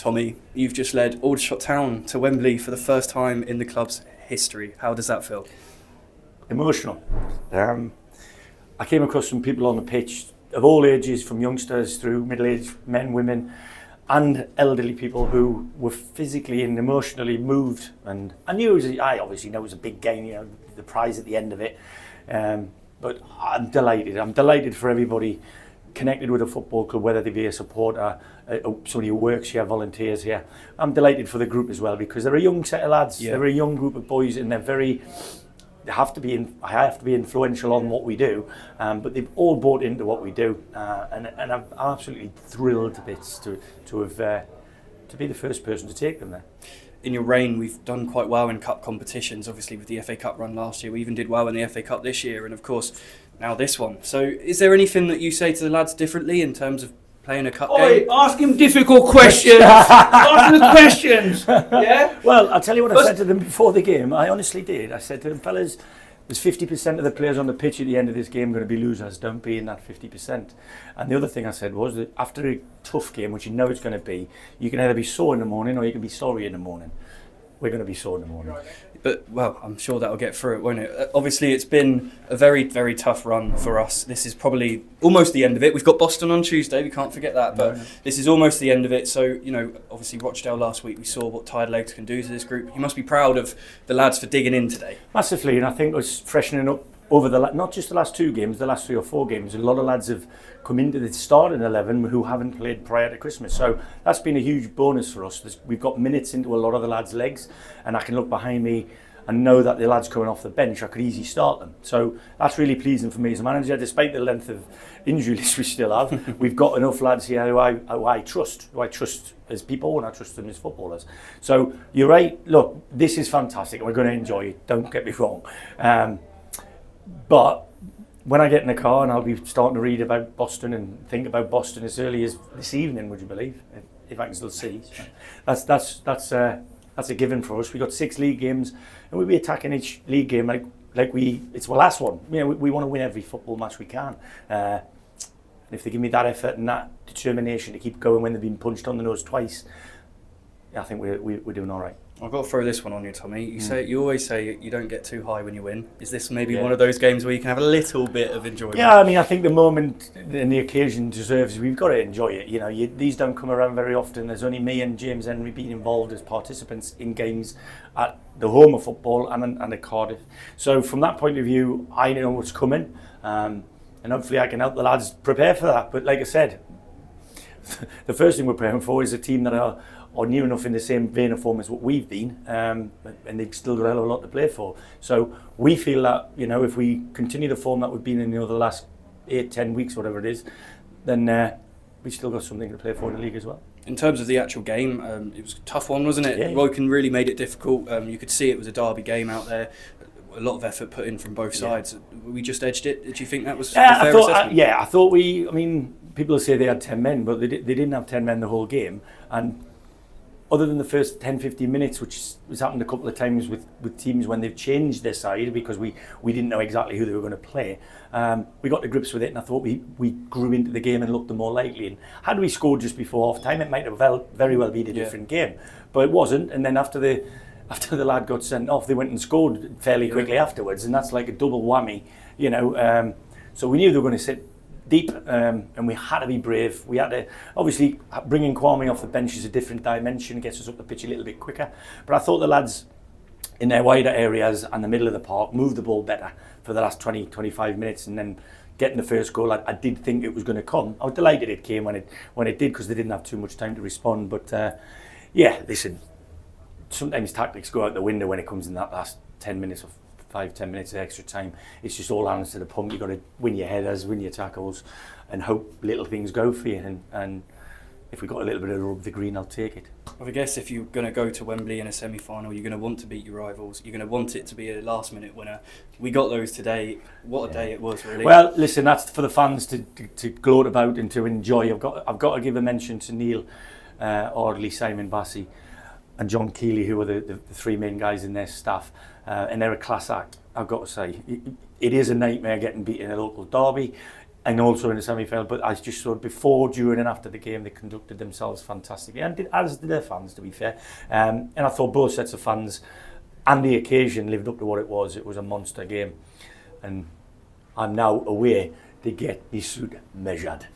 Tommy, you've just led Aldershot Town to Wembley for the first time in the club's history. How does that feel? Emotional. I came across some people on the pitch of all ages, from youngsters through middle-aged men, women, and elderly people who were physically and emotionally moved. And I obviously know it was a big game, you know, the prize at the end of it. But I'm delighted. I'm delighted for everybody connected with a football club, whether they be a supporter, somebody who works here, volunteers here. I'm delighted for the group as well, because they're a young set of lads. Yeah. They're a young group of boys, and I have to be influential on what we do, but they've all bought into what we do, and I'm absolutely thrilled to bits to be the first person to take them there. In your reign, we've done quite well in cup competitions, obviously with the FA Cup run last year. We even did well in the FA Cup this year, and of course now this one. So is there anything that you say to the lads differently in terms of playing a cup game? Ask him difficult questions. Ask him the questions. Yeah? Well, I'll tell you what I said to them before the game. I honestly did. I said to them, fellas, there's 50% of the players on the pitch at the end of this game going to be losers. Don't be in that 50%. And the other thing I said was that after a tough game, which you know it's going to be, you can either be sore in the morning or you can be sorry in the morning. We're going to be sore in the morning. But, well, I'm sure that'll get through it, won't it? Obviously, it's been a very, very tough run for us. This is probably almost the end of it. We've got Boston on Tuesday, we can't forget that, but this is almost the end of it. So, you know, obviously Rochdale last week, we saw what tired legs can do to this group. You must be proud of the lads for digging in today. Massively, and I think it was freshening up over not just the last two games, the last 3 or 4 games. A lot of lads have come into the starting 11 who haven't played prior to Christmas. So that's been a huge bonus for us. We've got minutes into a lot of the lads' legs, and I can look behind me and know that the lads coming off the bench, I could easily start them. So that's really pleasing for me as a manager, despite the length of injury list we still have. We've got enough lads here who I trust as people, and I trust them as footballers. So you're right, look, this is fantastic. We're going to enjoy it, don't get me wrong. But when I get in the car, and I'll be starting to read about Boston and think about Boston as early as this evening, would you believe, if I can still see. That's a given for us. We got 6 league games, and we'll be attacking each league game like it's our last one. You know, we want to win every football match we can. And if they give me that effort and that determination to keep going when they've been punched on the nose twice, I think we're doing all right. I've got to throw this one on you, Tommy. You always say you don't get too high when you win. Is this maybe one of those games where you can have a little bit of enjoyment? Yeah, I mean, I think the moment and the occasion deserves, we've got to enjoy it. You know, these don't come around very often. There's only me and James Henry being involved as participants in games at the home of football and at Cardiff. So from that point of view, I know what's coming, and hopefully I can help the lads prepare for that. But like I said, the first thing we're preparing for is a team that are near enough in the same vein of form as what we've been, and they've still got a hell of a lot to play for. So we feel that, you know, if we continue the form that we've been in, you know, the last 8-10 weeks, whatever it is, then we've still got something to play for in the league as well. In terms of the actual game, it was a tough one, wasn't it? Yeah. Woking really made it difficult. You could see it was a derby game out there. A lot of effort put in from both sides. We just edged it. Did you think that was a fair assessment? I thought I mean, people say they had 10 men, but they didn't have 10 men the whole game. And other than the first 10-15 minutes, which has happened a couple of times with teams when they've changed their side because we didn't know exactly who they were going to play, we got to grips with it, and I thought we grew into the game and looked the more likely. And had we scored just before half time, it might have very well been a different game, but it wasn't. And then after the lad got sent off, they went and scored fairly quickly afterwards, and that's like a double whammy, you know. So we knew they were going to sit deep, and we had to be brave. We had to, obviously, bringing Kwame off the bench is a different dimension, gets us up the pitch a little bit quicker. But I thought the lads in their wider areas and the middle of the park moved the ball better for the last 20-25 minutes, and then getting the first goal, I did think it was going to come. I was delighted it came when it did, because they didn't have too much time to respond. But yeah, listen, sometimes tactics go out the window when it comes in that last 10 minutes or 5-10 minutes of extra time. It's just all hands to the pump. You've got to win your headers, win your tackles, and hope little things go for you. And if we got a little bit of rub the green, I'll take it. Well, I guess if you're going to go to Wembley in a semi-final, you're going to want to beat your rivals. You're going to want it to be a last-minute winner. We got those today. What a day it was, really. Well, listen, that's for the fans to gloat about and to enjoy. I've got to give a mention to Neil Audley, Simon Bassey, and John Keeley, who are the 3 main guys in their staff. And they're a class act, I've got to say. It is a nightmare getting beaten in a local derby. and also in the semi-final. But I just thought before, during and after the game, they conducted themselves fantastically, and as did their fans, to be fair. And I thought both sets of fans and the occasion lived up to what it was. It was a monster game, and I'm now away to get my suit measured.